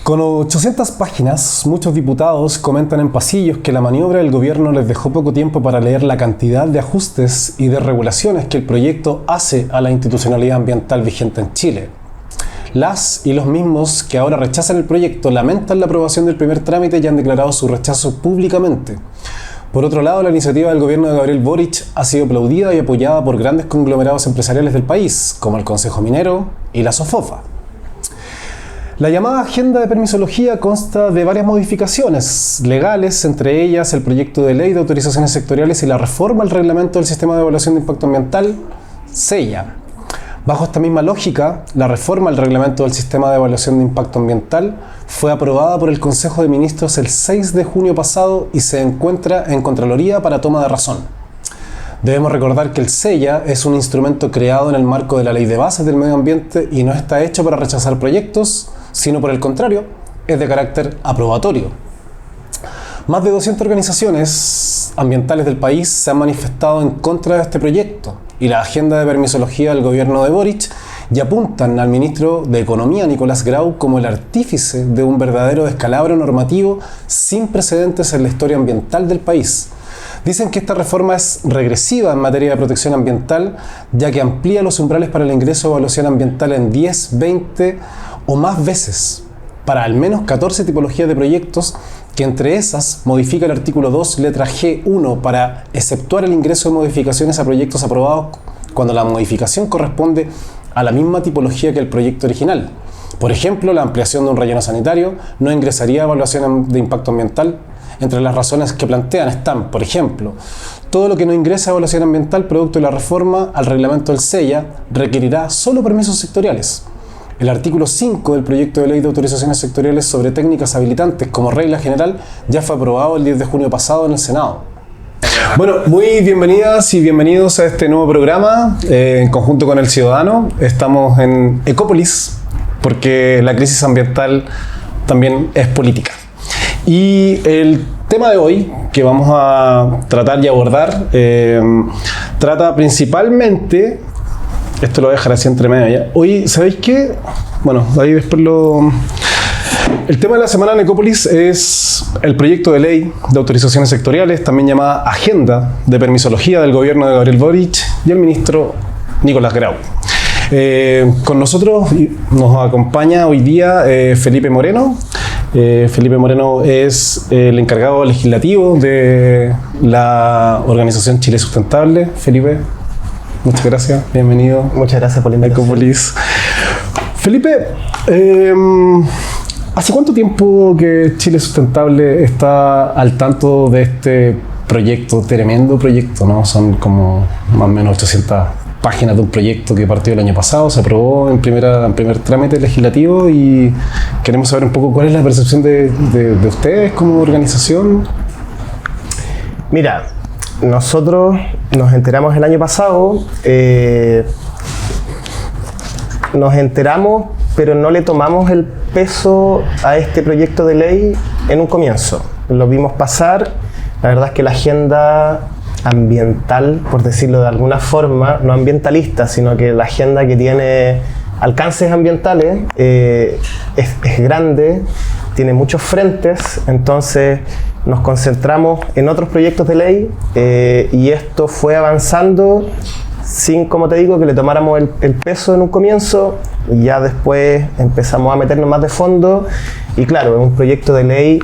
Con 800 páginas, muchos diputados comentan en pasillos que la maniobra del gobierno les dejó poco tiempo para leer la cantidad de ajustes y de regulaciones que el proyecto hace a la institucionalidad ambiental vigente en Chile. Las y los mismos que ahora rechazan el proyecto lamentan la aprobación del primer trámite y han declarado su rechazo públicamente. Por otro lado, la iniciativa del gobierno de Gabriel Boric ha sido aplaudida y apoyada por grandes conglomerados empresariales del país, como el Consejo Minero y la SOFOFA. La llamada Agenda de Permisología consta de varias modificaciones legales, entre ellas el proyecto de ley de autorizaciones sectoriales y la reforma al reglamento del sistema de evaluación de impacto ambiental, SEIA. Bajo esta misma lógica, la reforma al reglamento del sistema de evaluación de impacto ambiental fue aprobada por el Consejo de Ministros el 6 de junio pasado y se encuentra en Contraloría para toma de razón. Debemos recordar que el SEIA es un instrumento creado en el marco de la Ley de Bases del Medio Ambiente y no está hecho para rechazar proyectos, sino por el contrario, es de carácter aprobatorio. Más de 200 organizaciones ambientales del país se han manifestado en contra de este proyecto y la agenda de permisología del gobierno de Boric y apuntan al ministro de Economía, Nicolás Grau, como el artífice de un verdadero descalabro normativo sin precedentes en la historia ambiental del país. Dicen que esta reforma es regresiva en materia de protección ambiental, ya que amplía los umbrales para el ingreso de evaluación ambiental en 10, 20 o más veces, para al menos 14 tipologías de proyectos, que entre esas modifica el artículo 2, letra G1, para exceptuar el ingreso de modificaciones a proyectos aprobados cuando la modificación corresponde a la misma tipología que el proyecto original. Por ejemplo, la ampliación de un relleno sanitario no ingresaría a evaluación de impacto ambiental. Entre las razones que plantean están, por ejemplo, todo lo que no ingresa a evaluación ambiental producto de la reforma al reglamento del SEIA requerirá solo permisos sectoriales. El artículo 5 del proyecto de ley de autorizaciones sectoriales sobre técnicas habilitantes como regla general ya fue aprobado el 10 de junio pasado en el Senado. Bueno, muy bienvenidas y bienvenidos a este nuevo programa en conjunto con El Ciudadano. Estamos en Ecópolis porque la crisis ambiental también es política. Y el tema de hoy que vamos a tratar y abordar trata principalmente, esto lo voy a dejar así entre medio ya. Hoy, ¿sabéis qué? Bueno, ahí después lo... El tema de la semana en Ecópolis es el proyecto de ley de autorizaciones sectoriales, también llamada Agenda de Permisología del gobierno de Gabriel Boric y el ministro Nicolás Grau. Con nosotros nos acompaña hoy día Felipe Moreno. Felipe Moreno es el encargado legislativo de la organización Chile Sustentable. Felipe, muchas gracias, bienvenido. Muchas gracias por la invitación. Ecópolis. Felipe, ¿hace cuánto tiempo que Chile Sustentable está al tanto de este proyecto, tremendo proyecto, ¿no? Son como más o menos 800 páginas de un proyecto que partió el año pasado, se aprobó en primer trámite legislativo y queremos saber un poco cuál es la percepción de ustedes como organización. Mira, nosotros nos enteramos el año pasado, pero no le tomamos el peso a este proyecto de ley en un comienzo. Lo vimos pasar, la verdad es que la agenda ambiental, por decirlo de alguna forma, no ambientalista, sino que la agenda que tiene alcances ambientales es grande, tiene muchos frentes, entonces nos concentramos en otros proyectos de ley y esto fue avanzando sin, como te digo, que le tomáramos el peso en un comienzo y ya después empezamos a meternos más de fondo y claro, es un proyecto de ley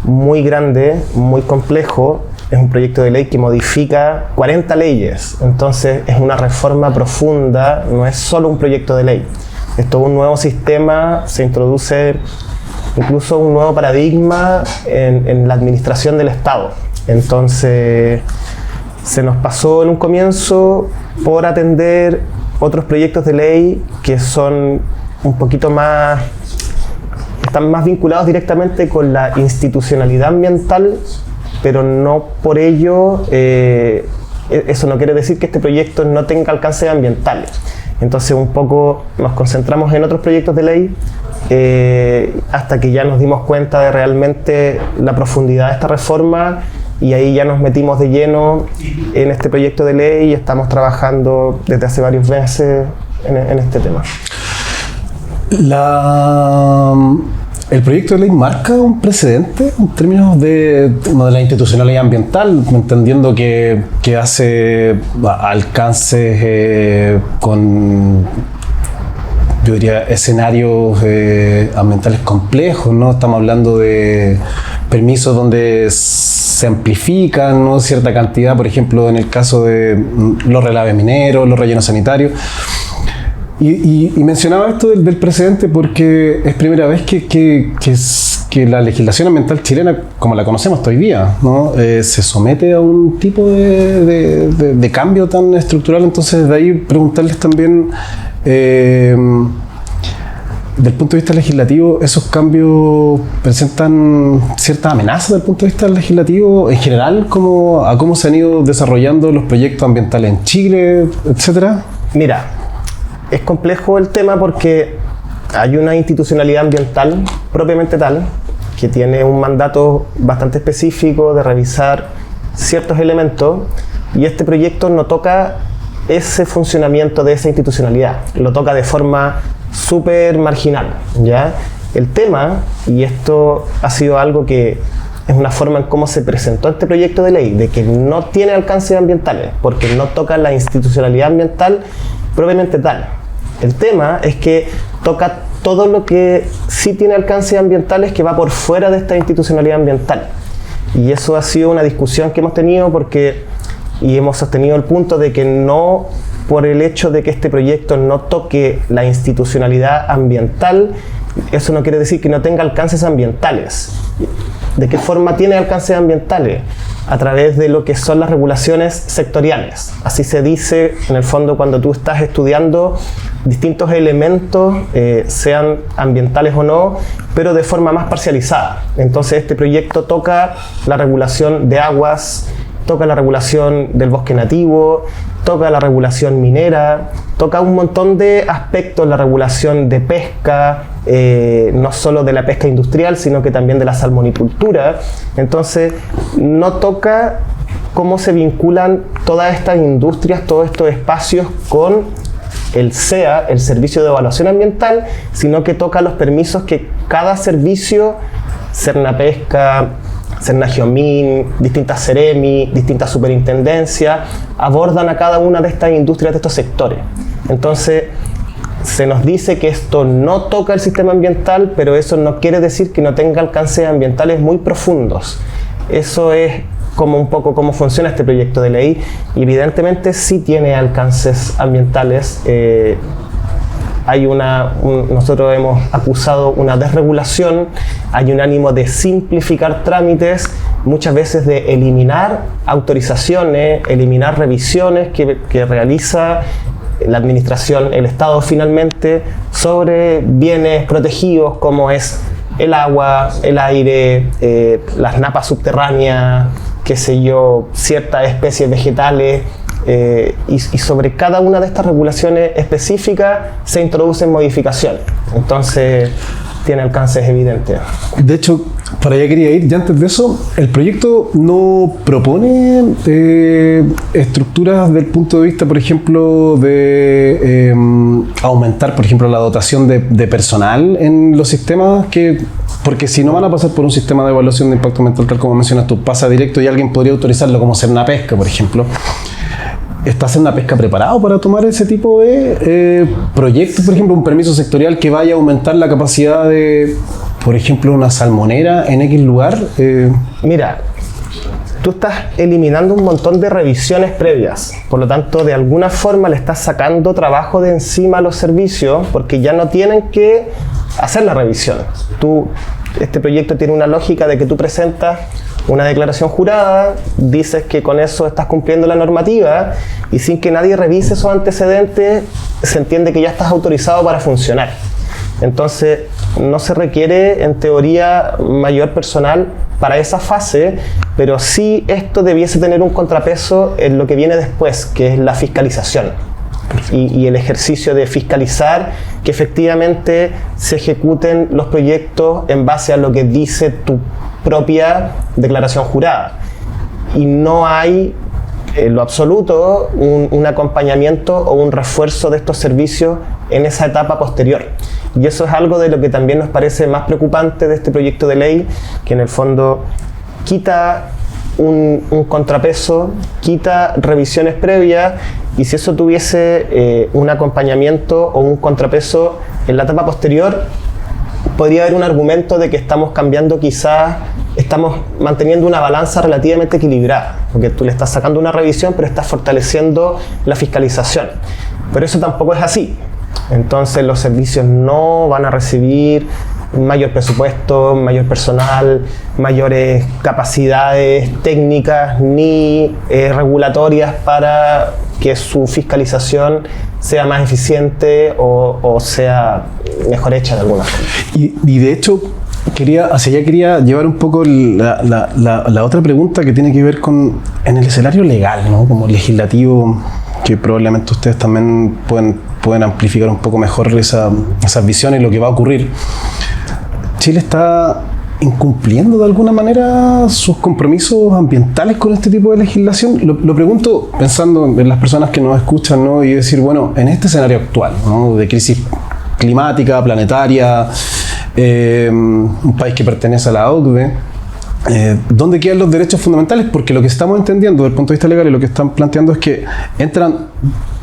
muy grande, muy complejo. Es un proyecto de ley que modifica 40 leyes, entonces es una reforma profunda, no es solo un proyecto de ley. Es todo un nuevo sistema, se introduce incluso un nuevo paradigma en la administración del Estado. Entonces se nos pasó en un comienzo por atender otros proyectos de ley que son un poquito más, están más vinculados directamente con la institucionalidad ambiental, pero no por ello, eso no quiere decir que este proyecto no tenga alcances ambientales. Entonces un poco nos concentramos en otros proyectos de ley hasta que ya nos dimos cuenta de realmente la profundidad de esta reforma y ahí ya nos metimos de lleno en este proyecto de ley y estamos trabajando desde hace varios meses en este tema. El proyecto de ley marca un precedente en términos de la institucionalidad ambiental, entendiendo que hace alcances con, yo diría, escenarios ambientales complejos, ¿no? Estamos hablando de permisos donde se amplifican, ¿no?, cierta cantidad, por ejemplo, en el caso de los relaves mineros, los rellenos sanitarios. Y mencionaba esto del precedente porque es primera vez que la legislación ambiental chilena, como la conocemos hoy día, ¿no?, se somete a un tipo de cambio tan estructural. Entonces, de ahí preguntarles también, desde el punto de vista legislativo, ¿esos cambios presentan cierta amenaza desde el punto de vista legislativo en general, a cómo se han ido desarrollando los proyectos ambientales en Chile, etcétera? Mira, es complejo el tema porque hay una institucionalidad ambiental propiamente tal que tiene un mandato bastante específico de revisar ciertos elementos, y este proyecto no toca ese funcionamiento de esa institucionalidad, lo toca de forma súper marginal, ¿ya? El tema, y esto ha sido algo que es una forma en cómo se presentó este proyecto de ley, de que no tiene alcances ambientales, porque no toca la institucionalidad ambiental propiamente tal. El tema es que toca todo lo que sí tiene alcances ambientales, que va por fuera de esta institucionalidad ambiental. Y eso ha sido una discusión que hemos tenido y hemos sostenido el punto de que no, por el hecho de que este proyecto no toque la institucionalidad ambiental, eso no quiere decir que no tenga alcances ambientales. ¿De qué forma tiene alcances ambientales? A través de lo que son las regulaciones sectoriales. Así se dice, en el fondo, cuando tú estás estudiando distintos elementos, sean ambientales o no, pero de forma más parcializada. Entonces, este proyecto toca la regulación de aguas, toca la regulación del bosque nativo, toca la regulación minera, toca un montón de aspectos, la regulación de pesca, no solo de la pesca industrial, sino que también de la salmonicultura. Entonces, no toca cómo se vinculan todas estas industrias, todos estos espacios con el SEA, el Servicio de Evaluación Ambiental, sino que toca los permisos que cada servicio, Cernapesca, Cernagiomín, distintas Ceremi, distintas superintendencias, abordan a cada una de estas industrias, de estos sectores. Entonces, se nos dice que esto no toca el sistema ambiental, pero eso no quiere decir que no tenga alcances ambientales muy profundos. Eso es como un poco cómo funciona este proyecto de ley. Evidentemente sí tiene alcances ambientales. Nosotros hemos acusado una desregulación, hay un ánimo de simplificar trámites, muchas veces de eliminar autorizaciones, eliminar revisiones que realiza la administración, el Estado finalmente, sobre bienes protegidos como es el agua, el aire, las napas subterráneas, qué sé yo, ciertas especies vegetales. Y sobre cada una de estas regulaciones específicas se introducen modificaciones. Entonces tiene alcances evidentes. De hecho, para allá quería ir. Ya antes de eso, el proyecto no propone estructuras del punto de vista, por ejemplo, de aumentar, por ejemplo, la dotación de personal en los sistemas, porque si no van a pasar por un sistema de evaluación de impacto ambiental, tal como mencionas tú, pasa directo y alguien podría autorizarlo, como Cernapesca, por ejemplo. ¿Está Cernapesca preparado para tomar ese tipo de proyectos? Por ejemplo, un permiso sectorial que vaya a aumentar la capacidad de, por ejemplo, una salmonera en X lugar. Mira, tú estás eliminando un montón de revisiones previas. Por lo tanto, de alguna forma le estás sacando trabajo de encima a los servicios, porque ya no tienen que hacer la revisión. Este proyecto tiene una lógica de que tú presentas una declaración jurada, dices que con eso estás cumpliendo la normativa y sin que nadie revise esos antecedentes se entiende que ya estás autorizado para funcionar. Entonces no se requiere en teoría mayor personal para esa fase, pero sí esto debiese tener un contrapeso en lo que viene después, que es la fiscalización y el ejercicio de fiscalizar que efectivamente se ejecuten los proyectos en base a lo que dice tu propia declaración jurada. Y no hay en lo absoluto un acompañamiento o un refuerzo de estos servicios en esa etapa posterior. Y eso es algo de lo que también nos parece más preocupante de este proyecto de ley, que en el fondo quita un contrapeso, quita revisiones previas, y si eso tuviese un acompañamiento o un contrapeso en la etapa posterior, podría haber un argumento de que estamos cambiando, quizás estamos manteniendo una balanza relativamente equilibrada, porque tú le estás sacando una revisión pero estás fortaleciendo la fiscalización, pero eso tampoco es así. Entonces los servicios no van a recibir un mayor presupuesto, mayor personal, mayores capacidades técnicas ni regulatorias para que su fiscalización sea más eficiente o sea mejor hecha de alguna forma. Y de hecho, hacia allá quería llevar un poco la otra pregunta que tiene que ver con en el escenario legal, ¿no? Como legislativo, que probablemente ustedes también pueden amplificar un poco mejor esas visiones y lo que va a ocurrir. Chile está incumpliendo de alguna manera sus compromisos ambientales con este tipo de legislación. Lo pregunto pensando en las personas que nos escuchan, ¿no? Y decir, bueno, en este escenario actual, ¿no? De crisis climática, planetaria, un país que pertenece a la OCDE, ¿dónde quedan los derechos fundamentales? Porque lo que estamos entendiendo desde el punto de vista legal y lo que están planteando es que entran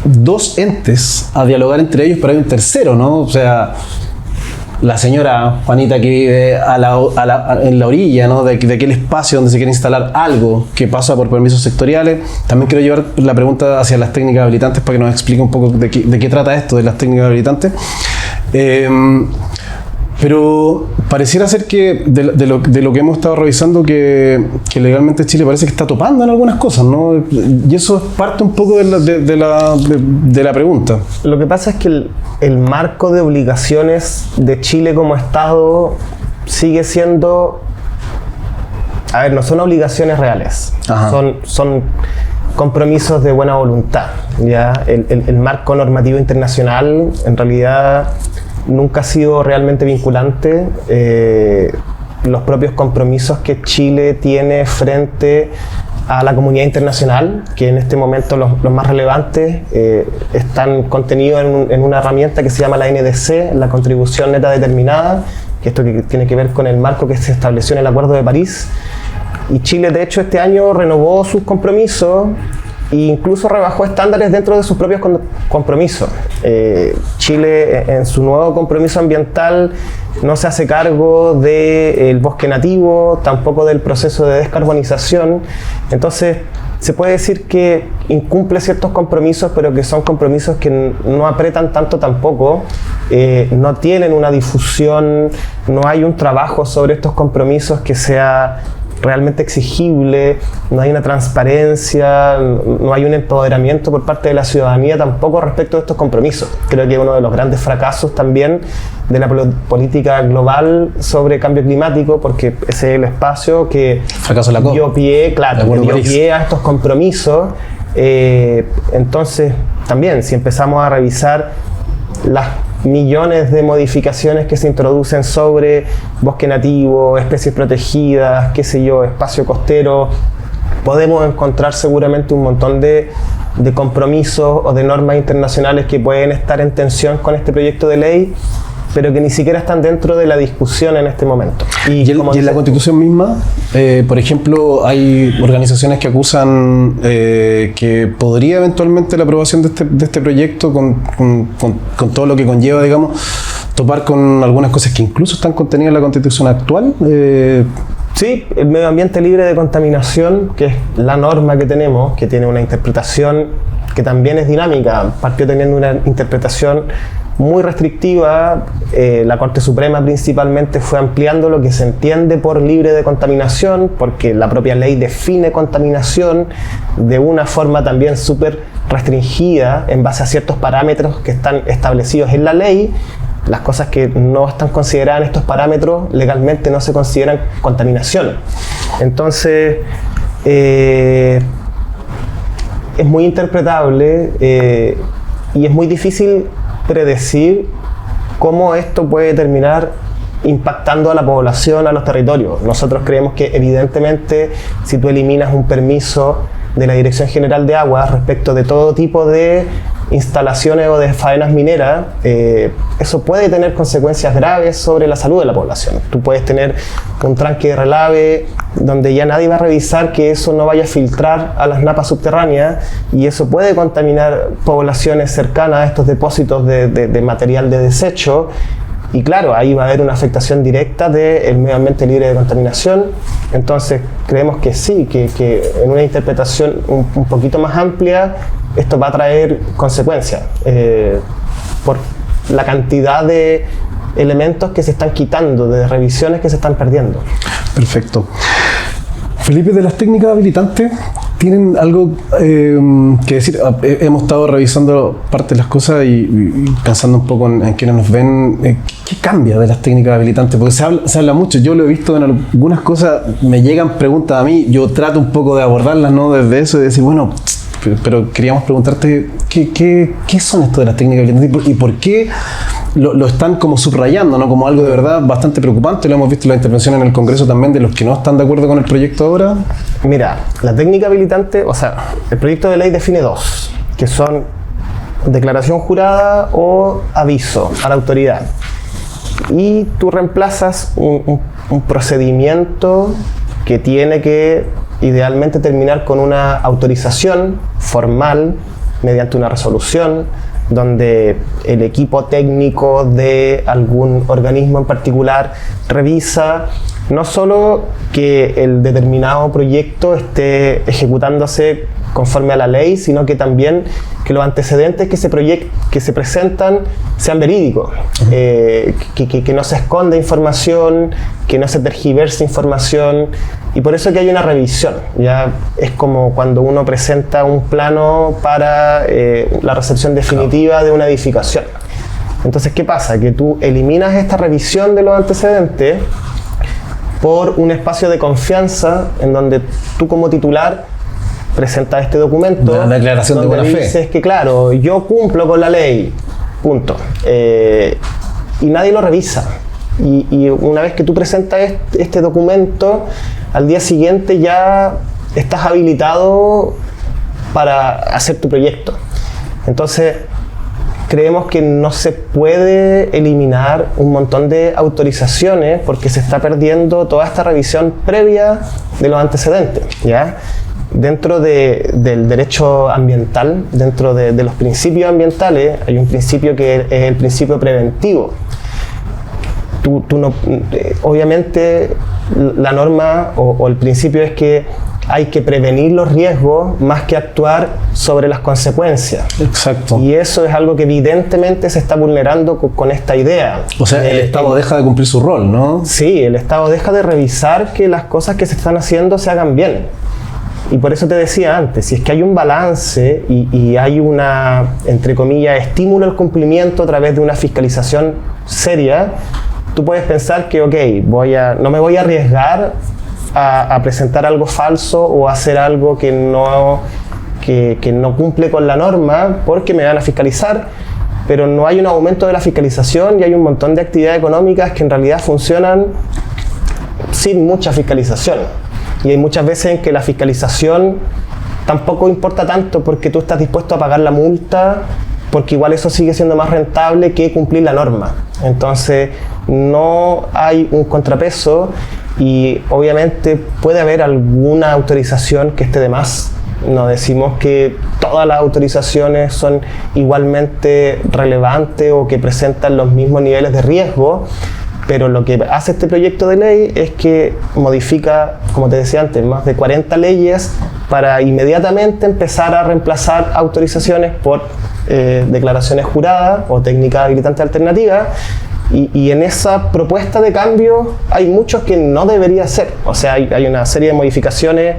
dos entes a dialogar entre ellos, pero hay un tercero, ¿no? O sea, la señora Juanita que vive en la orilla, ¿no? de aquel espacio donde se quiere instalar algo que pasa por permisos sectoriales. También quiero llevar la pregunta hacia las técnicas habilitantes para que nos explique un poco de qué trata esto de las técnicas habilitantes. Pero pareciera ser que de lo que hemos estado revisando que legalmente Chile parece que está topando en algunas cosas, ¿no? Y eso es parte un poco de la pregunta. Lo que pasa es que el marco de obligaciones de Chile como Estado sigue siendo... A ver, no son obligaciones reales, son compromisos de buena voluntad, ¿ya? El marco normativo internacional en realidad nunca ha sido realmente vinculante. Los propios compromisos que Chile tiene frente a la comunidad internacional, que en este momento los más relevantes están contenidos en una herramienta que se llama la NDC, la contribución neta determinada, que esto que tiene que ver con el marco que se estableció en el Acuerdo de París. Y Chile, de hecho, este año renovó sus compromisos e incluso rebajó estándares dentro de sus propios compromisos. Chile, en su nuevo compromiso ambiental, no se hace cargo del bosque nativo, tampoco del proceso de descarbonización. Entonces, se puede decir que incumple ciertos compromisos, pero que son compromisos que no apretan tanto tampoco, no tienen una difusión, no hay un trabajo sobre estos compromisos que sea realmente exigible, no hay una transparencia, no hay un empoderamiento por parte de la ciudadanía tampoco respecto de estos compromisos. Creo que uno de los grandes fracasos también de la política global sobre cambio climático, porque ese es el espacio que dio pie, a estos compromisos. Entonces, también, si empezamos a revisar las millones de modificaciones que se introducen sobre bosque nativo, especies protegidas, qué sé yo, espacio costero, podemos encontrar seguramente un montón de compromisos o de normas internacionales que pueden estar en tensión con este proyecto de ley, pero que ni siquiera están dentro de la discusión en este momento. Y en la Constitución misma, por ejemplo, hay organizaciones que acusan que podría eventualmente la aprobación de este proyecto con todo lo que conlleva, digamos, topar con algunas cosas que incluso están contenidas en la Constitución actual. Sí, el medio ambiente libre de contaminación, que es la norma que tenemos, que tiene una interpretación que también es dinámica, partió teniendo una interpretación muy restrictiva. La Corte Suprema principalmente fue ampliando lo que se entiende por libre de contaminación, porque la propia ley define contaminación de una forma también súper restringida en base a ciertos parámetros que están establecidos en la ley. Las cosas que no están consideradas en estos parámetros legalmente no se consideran contaminación. Entonces, es muy interpretable y es muy difícil predecir cómo esto puede terminar impactando a la población, a los territorios. Nosotros creemos que evidentemente si tú eliminas un permiso de la Dirección General de Aguas respecto de todo tipo de instalaciones o de faenas mineras, eso puede tener consecuencias graves sobre la salud de la población. Tú puedes tener un tranque de relave donde ya nadie va a revisar que eso no vaya a filtrar a las napas subterráneas, y eso puede contaminar poblaciones cercanas a estos depósitos de material de desecho. Y claro, ahí va a haber una afectación directa del medio ambiente libre de contaminación. Entonces creemos que sí, que en una interpretación un poquito más amplia esto va a traer consecuencias por la cantidad de elementos que se están quitando, de revisiones que se están perdiendo. Perfecto. Felipe, de las técnicas habilitantes, ¿tienen algo que decir? Hemos estado revisando parte de las cosas y pensando un poco en quienes nos ven. ¿Qué cambia de las técnicas habilitantes? Porque se habla mucho, yo lo he visto en algunas cosas, me llegan preguntas a mí, yo trato un poco de abordarlas, ¿no? Desde eso y decir, bueno, pero queríamos preguntarte, ¿qué son esto de las técnicas habilitantes y por qué lo están como subrayando, ¿no? Como algo de verdad bastante preocupante? Lo hemos visto en la intervención en el Congreso también de los que no están de acuerdo con el proyecto ahora. Mira, la técnica habilitante, o sea, el proyecto de ley define dos, que son declaración jurada o aviso a la autoridad. Y tú reemplazas un procedimiento que tiene que idealmente terminar con una autorización formal mediante una resolución donde el equipo técnico de algún organismo en particular revisa no solo que el determinado proyecto esté ejecutándose conforme a la ley, sino que también que los antecedentes que se presentan sean verídicos, que no se esconda información, que no se tergiverse información, y por eso que hay una revisión. Ya es como cuando uno presenta un plano para la recepción definitiva de una edificación. Entonces, ¿qué pasa? Que tú eliminas esta revisión de los antecedentes por un espacio de confianza en donde tú como titular presentas este documento, una declaración de buena fe. Dices que claro, yo cumplo con la ley, punto. Y nadie lo revisa. Y una vez que tú presentas este documento, al día siguiente ya estás habilitado para hacer tu proyecto. Entonces, creemos que no se puede eliminar un montón de autorizaciones porque se está perdiendo toda esta revisión previa de los antecedentes, ¿ya? Dentro del derecho ambiental, dentro de los principios ambientales, hay un principio que es el principio preventivo. Obviamente la norma o el principio es que hay que prevenir los riesgos más que actuar sobre las consecuencias. Exacto. Y eso es algo que evidentemente se está vulnerando con esta idea. O sea, el Estado deja de cumplir su rol, ¿no? Sí, el Estado deja de revisar que las cosas que se están haciendo se hagan bien. Y por eso te decía antes, si es que hay un balance y hay una, entre comillas, estímulo al cumplimiento a través de una fiscalización seria, tú puedes pensar que, ok, no me voy a arriesgar a presentar algo falso o a hacer algo que no cumple con la norma porque me van a fiscalizar, pero no hay un aumento de la fiscalización y hay un montón de actividades económicas que en realidad funcionan sin mucha fiscalización. Y hay muchas veces en que la fiscalización tampoco importa tanto porque tú estás dispuesto a pagar la multa porque igual eso sigue siendo más rentable que cumplir la norma. Entonces no hay un contrapeso y obviamente puede haber alguna autorización que esté de más. No decimos que todas las autorizaciones son igualmente relevantes o que presentan los mismos niveles de riesgo, pero lo que hace este proyecto de ley es que modifica, como te decía antes, más de 40 leyes para inmediatamente empezar a reemplazar autorizaciones por declaraciones juradas o técnicas habilitantes alternativas. Y en esa propuesta de cambio hay muchos que no debería ser. O sea, hay una serie de modificaciones,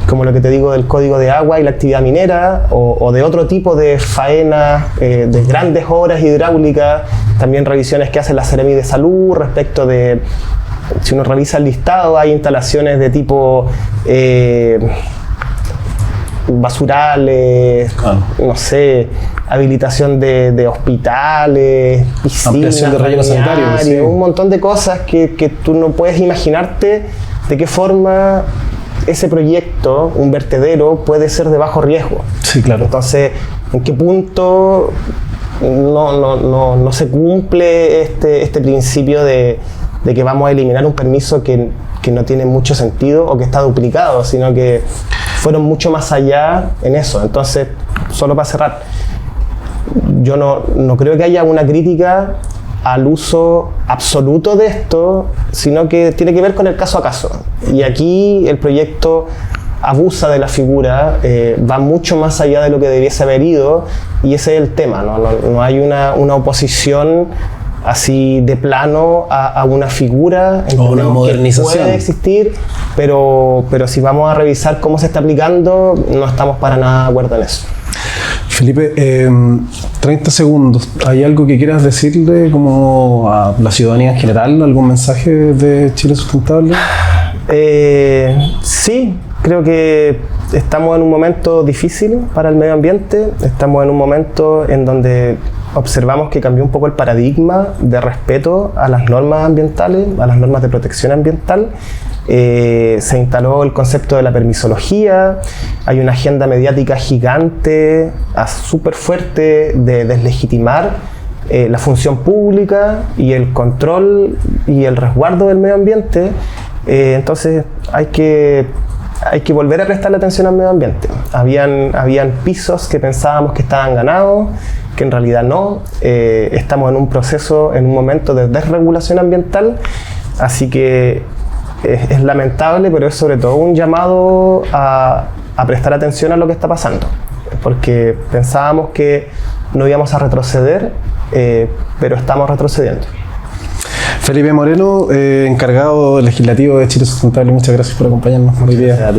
como lo que te digo del Código de Agua y la actividad minera, o de otro tipo de faenas, de grandes obras hidráulicas, también revisiones que hace la Seremi de Salud respecto de, si uno revisa el listado, hay instalaciones de tipo basurales, no sé, habilitación de hospitales, piscinas, ampliación de relleno sanitario, sí. Un montón de cosas que tú no puedes imaginarte de qué forma ese proyecto, un vertedero, puede ser de bajo riesgo. Sí, claro. Entonces, ¿en qué punto no se cumple este principio de que vamos a eliminar un permiso que no tiene mucho sentido o que está duplicado, sino que fueron mucho más allá en eso? Entonces, solo para cerrar, yo no creo que haya una crítica al uso absoluto de esto, sino que tiene que ver con el caso a caso. Y aquí el proyecto abusa de la figura, va mucho más allá de lo que debiese haber ido, y ese es el tema, no hay una oposición así de plano a una figura. O una modernización. Que puede existir, pero si vamos a revisar cómo se está aplicando, no estamos para nada de acuerdo en eso. Felipe, 30 segundos. ¿Hay algo que quieras decirle como a la ciudadanía en general? ¿Algún mensaje de Chile Sustentable? Sí, creo que estamos en un momento difícil para el medio ambiente. Estamos en un momento en donde observamos que cambió un poco el paradigma de respeto a las normas ambientales, a las normas de protección ambiental. Se instaló el concepto de la permisología, hay una agenda mediática gigante, súper fuerte, de deslegitimar la función pública y el control y el resguardo del medio ambiente. Entonces hay que volver a prestarle atención al medio ambiente. Habían pisos que pensábamos que estaban ganados, que en realidad no. Estamos en un proceso, en un momento de desregulación ambiental, así que es lamentable, pero es sobre todo un llamado a prestar atención a lo que está pasando, porque pensábamos que no íbamos a retroceder, pero estamos retrocediendo. Felipe Moreno, encargado legislativo de Chile Sustentable, muchas gracias por acompañarnos hoy día.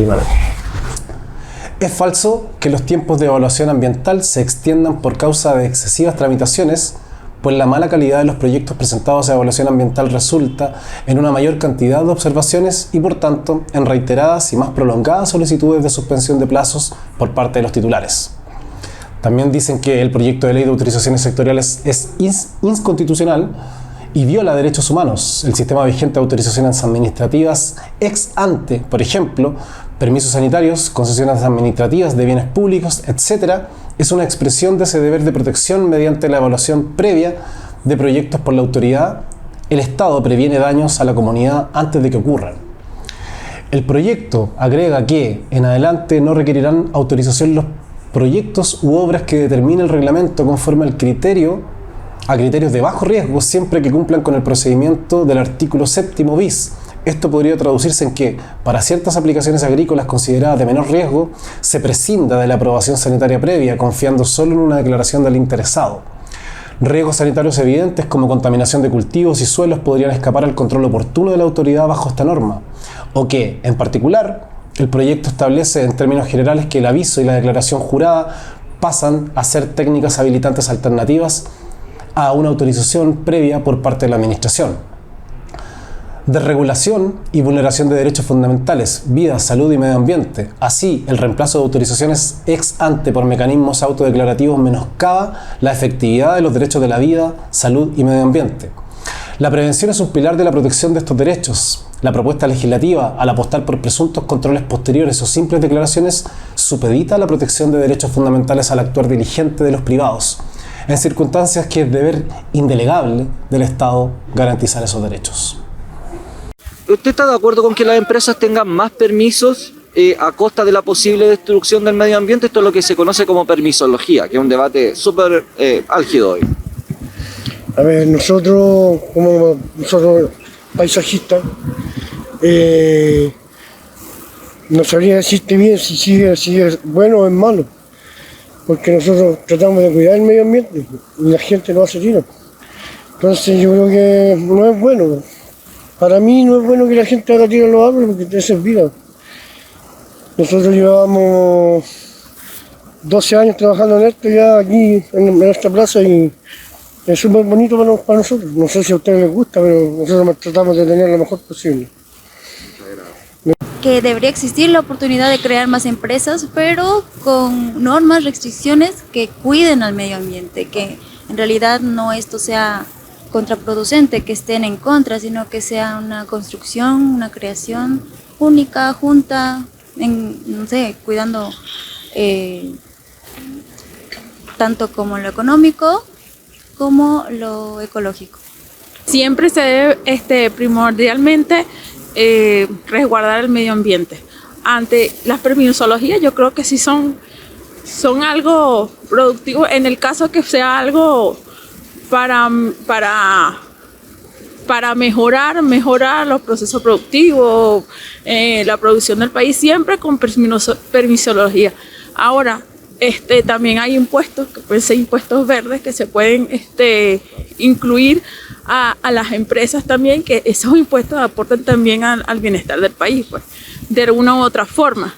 Es falso que los tiempos de evaluación ambiental se extiendan por causa de excesivas tramitaciones, pues la mala calidad de los proyectos presentados a evaluación ambiental resulta en una mayor cantidad de observaciones y, por tanto, en reiteradas y más prolongadas solicitudes de suspensión de plazos por parte de los titulares. También dicen que el proyecto de ley de autorizaciones sectoriales es inconstitucional y viola derechos humanos. El sistema vigente de autorizaciones administrativas ex ante, por ejemplo, permisos sanitarios, concesiones administrativas de bienes públicos, etc., es una expresión de ese deber de protección mediante la evaluación previa de proyectos por la autoridad. El Estado previene daños a la comunidad antes de que ocurran. El proyecto agrega que, en adelante, no requerirán autorización los proyectos u obras que determine el reglamento conforme a criterios de bajo riesgo, siempre que cumplan con el procedimiento del artículo 7º bis. Esto podría traducirse en que, para ciertas aplicaciones agrícolas consideradas de menor riesgo, se prescinda de la aprobación sanitaria previa, confiando solo en una declaración del interesado. Riesgos sanitarios evidentes como contaminación de cultivos y suelos podrían escapar al control oportuno de la autoridad bajo esta norma. O que, en particular, el proyecto establece en términos generales que el aviso y la declaración jurada pasan a ser técnicas habilitantes alternativas a una autorización previa por parte de la Administración. Desregulación y vulneración de derechos fundamentales, vida, salud y medio ambiente. Así, el reemplazo de autorizaciones ex ante por mecanismos autodeclarativos menoscaba la efectividad de los derechos de la vida, salud y medio ambiente. La prevención es un pilar de la protección de estos derechos. La propuesta legislativa, al apostar por presuntos controles posteriores o simples declaraciones, supedita la protección de derechos fundamentales al actuar diligente de los privados, en circunstancias que es deber indelegable del Estado garantizar esos derechos. ¿Usted está de acuerdo con que las empresas tengan más permisos a costa de la posible destrucción del medio ambiente? Esto es lo que se conoce como permisología, que es un debate súper álgido hoy. A ver, nosotros paisajistas, no sabría decirte bien si es bueno o es malo, porque nosotros tratamos de cuidar el medio ambiente y la gente lo hace tiro. Entonces yo creo que no es bueno. Para mí no es bueno que la gente haga tiro a los árboles porque eso es vida. Nosotros llevábamos 12 años trabajando en esto ya aquí en esta plaza y es súper bonito para nosotros. No sé si a ustedes les gusta, pero nosotros tratamos de tener lo mejor posible. Que debería existir la oportunidad de crear más empresas, pero con normas, restricciones que cuiden al medio ambiente, que en realidad no esto sea contraproducente, que estén en contra, sino que sea una construcción, una creación única, junta, no sé, cuidando tanto como lo económico como lo ecológico. Siempre se debe primordialmente resguardar el medio ambiente. Ante las permisologías, yo creo que sí son algo productivo, en el caso que sea algo para mejorar los procesos productivos, la producción del país, siempre con permisología. Ahora, también hay impuestos, que pueden ser impuestos verdes, que se pueden incluir a las empresas también, que esos impuestos aportan también al bienestar del país, pues, de alguna u otra forma.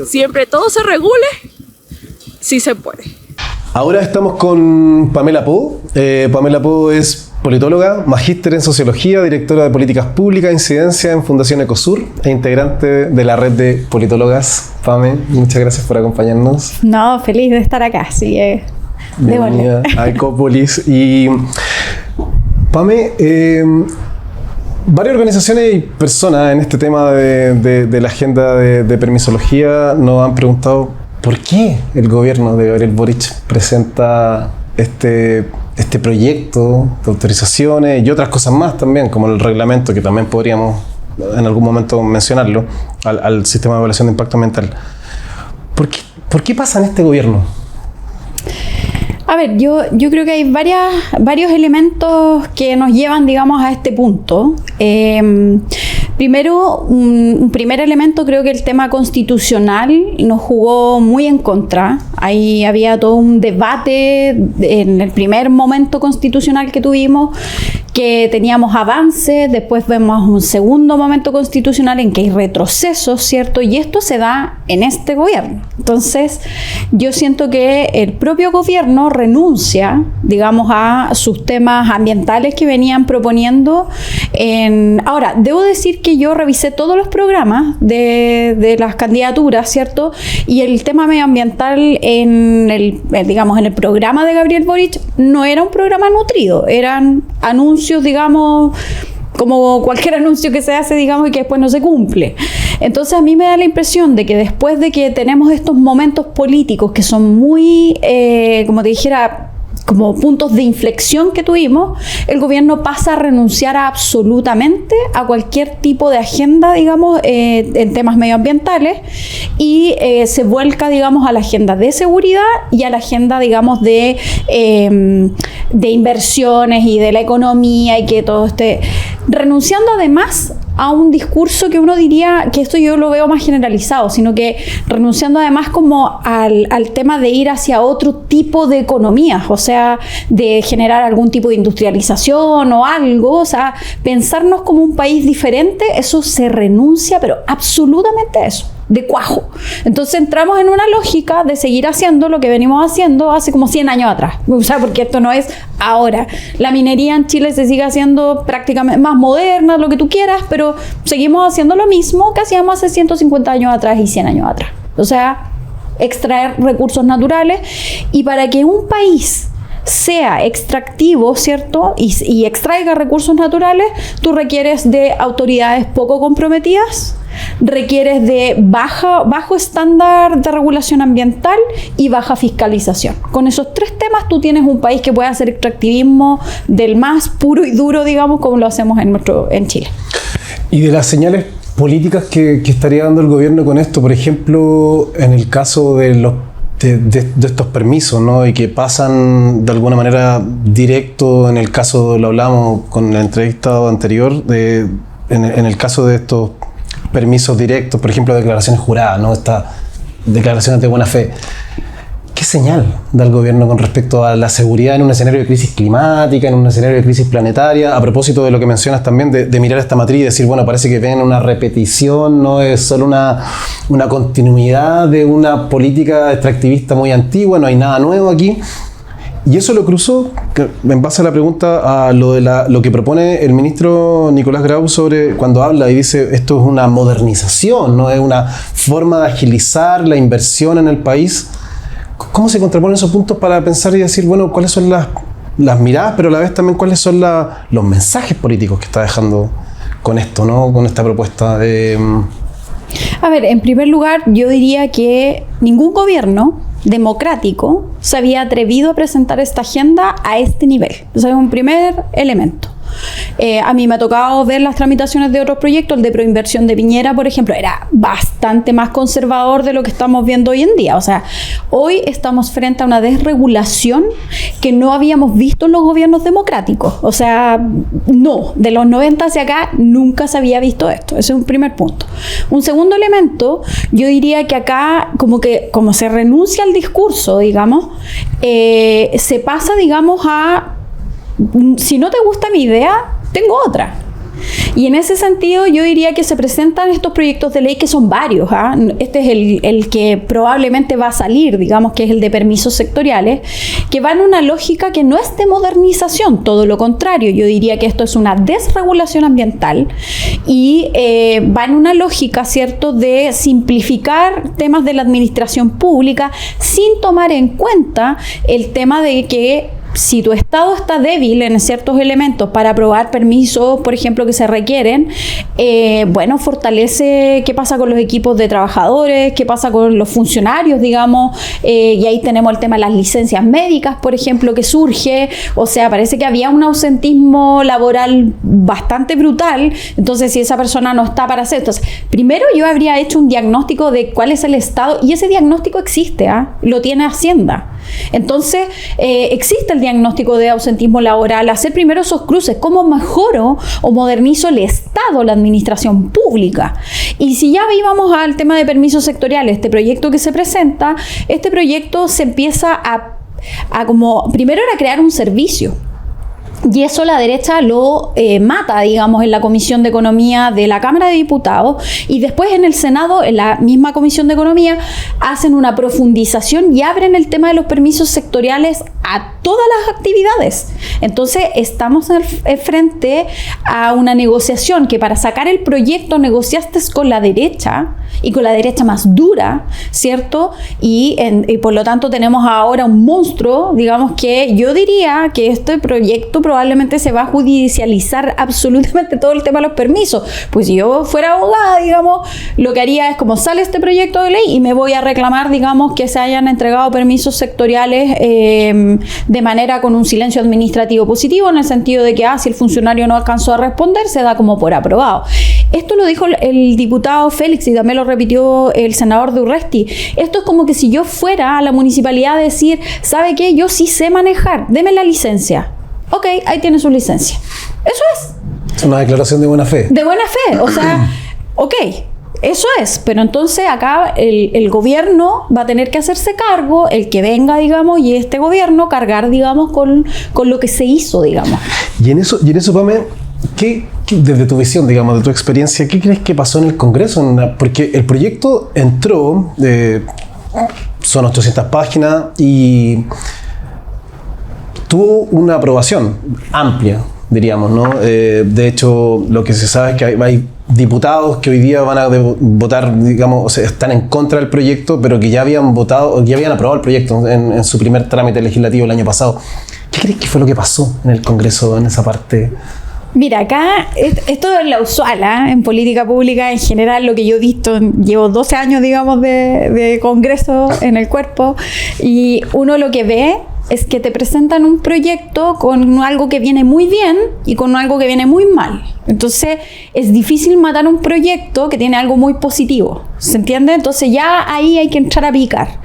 Siempre todo se regule, sí se puede. Ahora estamos con Pamela Po. Pamela Po es politóloga, magíster en sociología, directora de políticas públicas, incidencia en Fundación Ecosur e integrante de la red de politólogas. Pame, muchas gracias por acompañarnos. No, feliz de estar acá, sí. Bienvenida a Ecópolis. Y Pame, varias organizaciones y personas en este tema de la agenda de permisología nos han preguntado por qué el gobierno de Gabriel Boric presenta este proyecto de autorizaciones y otras cosas más también, como el reglamento, que también podríamos en algún momento mencionarlo, al sistema de evaluación de impacto ambiental. ¿Por qué pasa en este gobierno? A ver, yo creo que hay varios elementos que nos llevan, digamos, a este punto. Primero, un primer elemento, creo que el tema constitucional nos jugó muy en contra. Ahí había todo un debate en el primer momento constitucional que tuvimos, que teníamos avances, después vemos un segundo momento constitucional en que hay retrocesos, ¿cierto? Y esto se da en este gobierno. Entonces, yo siento que el propio gobierno renuncia, digamos, a sus temas ambientales que venían proponiendo. Ahora, debo decir que yo revisé todos los programas de las candidaturas, ¿cierto? Y el tema medioambiental en el programa de Gabriel Boric no era un programa nutrido, eran anuncios, digamos, como cualquier anuncio que se hace, digamos, y que después no se cumple. Entonces a mí me da la impresión de que después de que tenemos estos momentos políticos que son muy, como te dijera, como puntos de inflexión que tuvimos, el gobierno pasa a renunciar absolutamente a cualquier tipo de agenda, digamos, en temas medioambientales, y se vuelca, digamos, a la agenda de seguridad y a la agenda, digamos, de inversiones y de la economía, y que todo esté renunciando además a un discurso que uno diría que esto yo lo veo más generalizado, sino que renunciando además como al tema de ir hacia otro tipo de economías, o sea, de generar algún tipo de industrialización o algo, o sea, pensarnos como un país diferente, eso se renuncia, pero absolutamente a eso, de cuajo. Entonces entramos en una lógica de seguir haciendo lo que venimos haciendo hace como 100 años atrás, o sea, porque esto no es ahora. La minería en Chile se sigue haciendo prácticamente más moderna, lo que tú quieras, pero seguimos haciendo lo mismo que hacíamos hace 150 años atrás y 100 años atrás. O sea, extraer recursos naturales, y para que un país sea extractivo, ¿cierto? Y extraiga recursos naturales, tú requieres de autoridades poco comprometidas, requieres de bajo estándar de regulación ambiental y baja fiscalización. Con esos tres temas tú tienes un país que puede hacer extractivismo del más puro y duro, digamos, como lo hacemos en Chile. Y de las señales políticas que estaría dando el gobierno con esto, por ejemplo, en el caso de estos permisos, ¿no? Y que pasan de alguna manera directo, en el caso, lo hablamos con la entrevista anterior, en el caso de estos permisos directos, por ejemplo, declaraciones juradas, ¿no? Estas declaraciones de buena fe. ¿Qué señal da el gobierno con respecto a la seguridad en un escenario de crisis climática, en un escenario de crisis planetaria? A propósito de lo que mencionas también, de mirar esta matriz y decir, bueno, parece que ven una repetición, no es solo una continuidad de una política extractivista muy antigua, no hay nada nuevo aquí. Y eso lo cruzó, en base a la pregunta, a lo que propone el ministro Nicolás Grau sobre cuando habla y dice esto es una modernización, no es una forma de agilizar la inversión en el país. ¿Cómo se contraponen esos puntos para pensar y decir, bueno, cuáles son las miradas, pero a la vez también cuáles son los mensajes políticos que está dejando con esto, ¿no? Con esta propuesta? A ver, en primer lugar, yo diría que ningún gobierno democrático se había atrevido a presentar esta agenda a este nivel. Ese es un primer elemento. A mí me ha tocado ver las tramitaciones de otros proyectos. El de Proinversión de Piñera, por ejemplo, era bastante más conservador de lo que estamos viendo hoy en día. O sea, hoy estamos frente a una desregulación que no habíamos visto en los gobiernos democráticos. O sea, no, de los 90 hacia acá nunca se había visto esto. Ese es un primer punto. Un segundo elemento, yo diría que acá como se renuncia al discurso, digamos, se pasa, digamos, a si no te gusta mi idea, tengo otra. Y en ese sentido yo diría que se presentan estos proyectos de ley que son varios. Este es el que probablemente va a salir, digamos que es el de permisos sectoriales, que va en una lógica que no es de modernización, todo lo contrario. Yo diría que esto es una desregulación ambiental y va en una lógica, ¿cierto?, de simplificar temas de la administración pública sin tomar en cuenta el tema de que si tu estado está débil en ciertos elementos para aprobar permisos, por ejemplo, que se requieren, bueno, fortalece qué pasa con los equipos de trabajadores, qué pasa con los funcionarios, digamos, y ahí tenemos el tema de las licencias médicas, por ejemplo, que surge. O sea, parece que había un ausentismo laboral bastante brutal. Entonces, si esa persona no está para hacer, entonces, primero yo habría hecho un diagnóstico de cuál es el estado, y ese diagnóstico existe, lo tiene Hacienda. Entonces, existe el diagnóstico de ausentismo laboral, hacer primero esos cruces, cómo mejoro o modernizo el Estado, la administración pública. Y si ya íbamos al tema de permisos sectoriales, este proyecto que se presenta, este proyecto se empieza a como, primero era crear un servicio. Y eso la derecha lo mata, digamos, en la Comisión de Economía de la Cámara de Diputados, y después en el Senado, en la misma Comisión de Economía, hacen una profundización y abren el tema de los permisos sectoriales a todas las actividades. Entonces estamos frente a una negociación que para sacar el proyecto negociaste con la derecha, y con la derecha más dura, ¿cierto? Y por lo tanto tenemos ahora un monstruo, digamos, que yo diría que este proyecto probablemente se va a judicializar absolutamente todo el tema de los permisos. Pues si yo fuera abogada, digamos, lo que haría es, como sale este proyecto de ley, y me voy a reclamar, digamos, que se hayan entregado permisos sectoriales de manera con un silencio administrativo positivo, en el sentido de que si el funcionario no alcanzó a responder, se da como por aprobado. Esto lo dijo el diputado Félix y también lo repitió el senador de Urresti. Esto es como que si yo fuera a la municipalidad a decir, ¿sabe qué? Yo sí sé manejar, deme la licencia. Ok, ahí tiene su licencia. Eso es. Es una declaración de buena fe. De buena fe, o sea, ok, eso es. Pero entonces acá el gobierno va a tener que hacerse cargo, el que venga, digamos, y este gobierno cargar, digamos, con lo que se hizo, digamos. Y en eso Pame, ¿qué, desde tu visión, digamos, de tu experiencia, qué crees que pasó en el Congreso? Porque el proyecto entró, son 800 páginas y tuvo una aprobación amplia, diríamos, ¿no? De hecho, lo que se sabe es que hay diputados que hoy día van a votar, digamos, o sea, están en contra del proyecto, pero que ya habían votado, ya habían aprobado el proyecto en su primer trámite legislativo el año pasado. ¿Qué crees que fue lo que pasó en el Congreso en esa parte? Mira, acá esto es lo usual, en política pública en general, lo que yo he visto, llevo 12 años, digamos, de Congreso en el cuerpo, y uno lo que ve es que te presentan un proyecto con algo que viene muy bien y con algo que viene muy mal. Entonces es difícil matar un proyecto que tiene algo muy positivo, ¿se entiende? Entonces ya ahí hay que entrar a picar.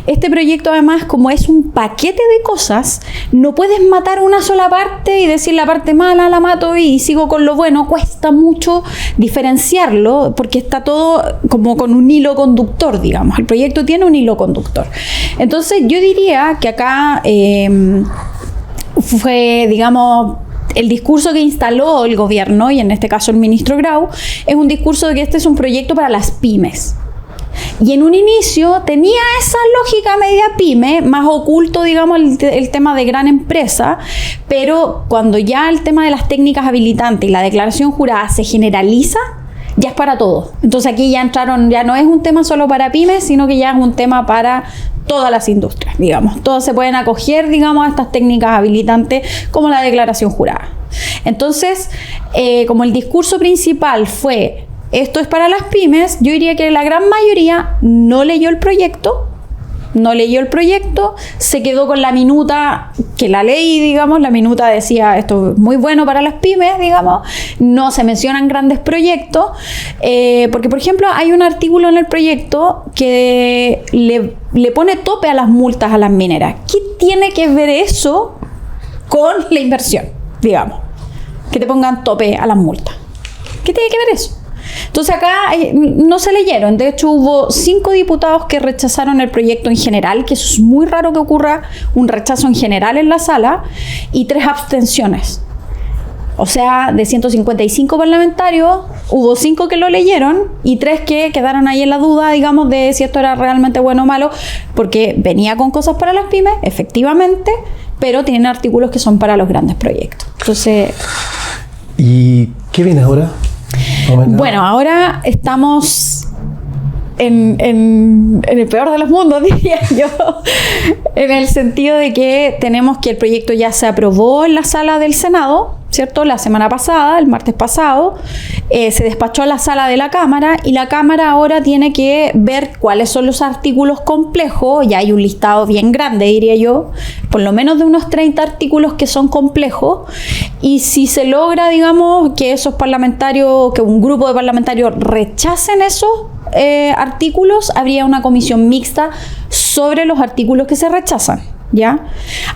Este proyecto, además, como es un paquete de cosas, no puedes matar una sola parte y decir la parte mala la mato y sigo con lo bueno. Cuesta mucho diferenciarlo porque está todo como con un hilo conductor, digamos. El proyecto tiene un hilo conductor. Entonces yo diría que acá fue, digamos, el discurso que instaló el gobierno, y en este caso el ministro Grau, es un discurso de que este es un proyecto para las pymes. Y en un inicio tenía esa lógica media pyme, más oculto, digamos, el tema de gran empresa, pero cuando ya el tema de las técnicas habilitantes y la declaración jurada se generaliza, ya es para todo. Entonces aquí ya entraron, ya no es un tema solo para pymes, sino que ya es un tema para todas las industrias, digamos. Todos se pueden acoger, digamos, a estas técnicas habilitantes como la declaración jurada. Entonces, como el discurso principal fue esto es para las pymes, yo diría que la gran mayoría no leyó el proyecto, se quedó con la minuta que la ley, digamos, la minuta decía esto es muy bueno para las pymes, digamos, no se mencionan grandes proyectos, porque por ejemplo hay un artículo en el proyecto que le pone tope a las multas a las mineras. ¿Qué tiene que ver eso con la inversión, digamos? Que te pongan tope a las multas. ¿Qué tiene que ver eso? Entonces acá no se leyeron. De hecho, hubo 5 diputados que rechazaron el proyecto en general, que eso es muy raro que ocurra un rechazo en general en la sala, y 3 abstenciones. O sea, de 155 parlamentarios, hubo 5 que lo leyeron y 3 que quedaron ahí en la duda, digamos, de si esto era realmente bueno o malo, porque venía con cosas para las pymes, efectivamente, pero tienen artículos que son para los grandes proyectos. Entonces... ¿Y qué viene ahora? Bueno, ahora estamos en el peor de los mundos, diría yo, en el sentido de que tenemos que el proyecto ya se aprobó en la sala del Senado, ¿cierto? La semana pasada, el martes pasado, se despachó a la sala de la Cámara y la Cámara ahora tiene que ver cuáles son los artículos complejos. Ya hay un listado bien grande, diría yo, por lo menos de unos 30 artículos que son complejos, y si se logra, digamos, que esos parlamentarios, que un grupo de parlamentarios rechacen esos artículos, habría una comisión mixta sobre los artículos que se rechazan. ¿Ya?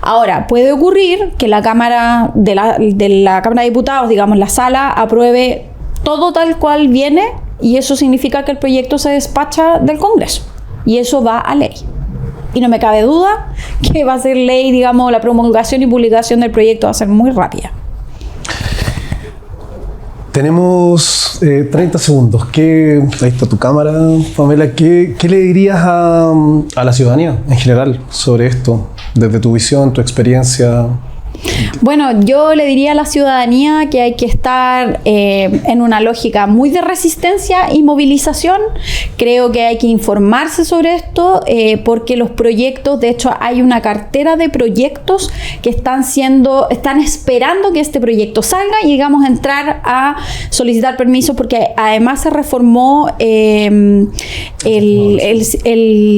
Ahora, puede ocurrir que la Cámara de la Cámara de Diputados, digamos, la sala, apruebe todo tal cual viene, y eso significa que el proyecto se despacha del Congreso y eso va a ley. Y no me cabe duda que va a ser ley, digamos, la promulgación y publicación del proyecto va a ser muy rápida. Tenemos 30 segundos. Ahí está tu cámara, Pamela. ¿Qué le dirías a la ciudadanía en general sobre esto? Desde tu visión, tu experiencia. Bueno, yo le diría a la ciudadanía que hay que estar en una lógica muy de resistencia y movilización. Creo que hay que informarse sobre esto porque los proyectos, de hecho hay una cartera de proyectos que están esperando que este proyecto salga y llegamos a entrar a solicitar permiso, porque además se reformó el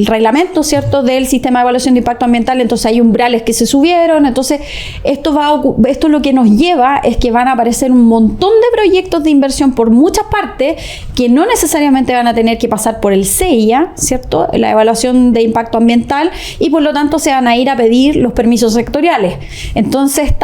reglamento, ¿cierto?, del sistema de evaluación de impacto ambiental. Entonces hay umbrales que se subieron. Entonces esto lo que nos lleva es que van a aparecer un montón de proyectos de inversión por muchas partes que no necesariamente van a tener que pasar por el CEIA, ¿cierto?, la evaluación de impacto ambiental, y por lo tanto se van a ir a pedir los permisos sectoriales. Entonces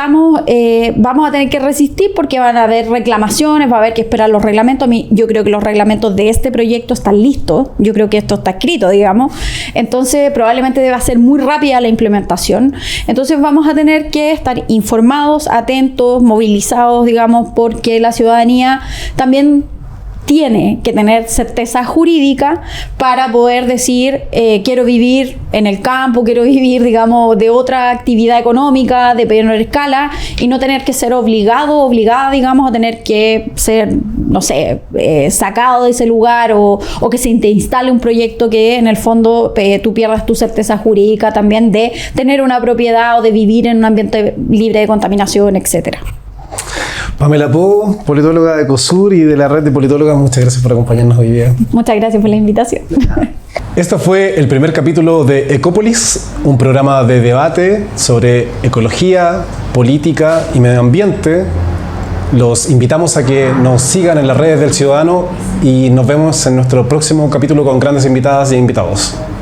vamos a tener que resistir porque van a haber reclamaciones, va a haber que esperar los reglamentos. Yo creo que los reglamentos de este proyecto están listos, yo creo que esto está escrito, digamos, entonces probablemente deba ser muy rápida la implementación. Entonces vamos a tener que estar informados, atentos, movilizados, digamos, porque la ciudadanía también tiene que tener certeza jurídica para poder decir quiero vivir en el campo, quiero vivir, digamos, de otra actividad económica de menor escala, y no tener que ser obligada, digamos, a tener que ser, no sé, sacado de ese lugar o que se te instale un proyecto que en el fondo tú pierdas tu certeza jurídica también de tener una propiedad o de vivir en un ambiente libre de contaminación, etcétera. Pamela Po, politóloga de ECOSUR y de la red de politólogas, muchas gracias por acompañarnos hoy día. Muchas gracias por la invitación. Esto fue el primer capítulo de Ecópolis, un programa de debate sobre ecología, política y medio ambiente. Los invitamos a que nos sigan en las redes del Ciudadano y nos vemos en nuestro próximo capítulo con grandes invitadas e invitados.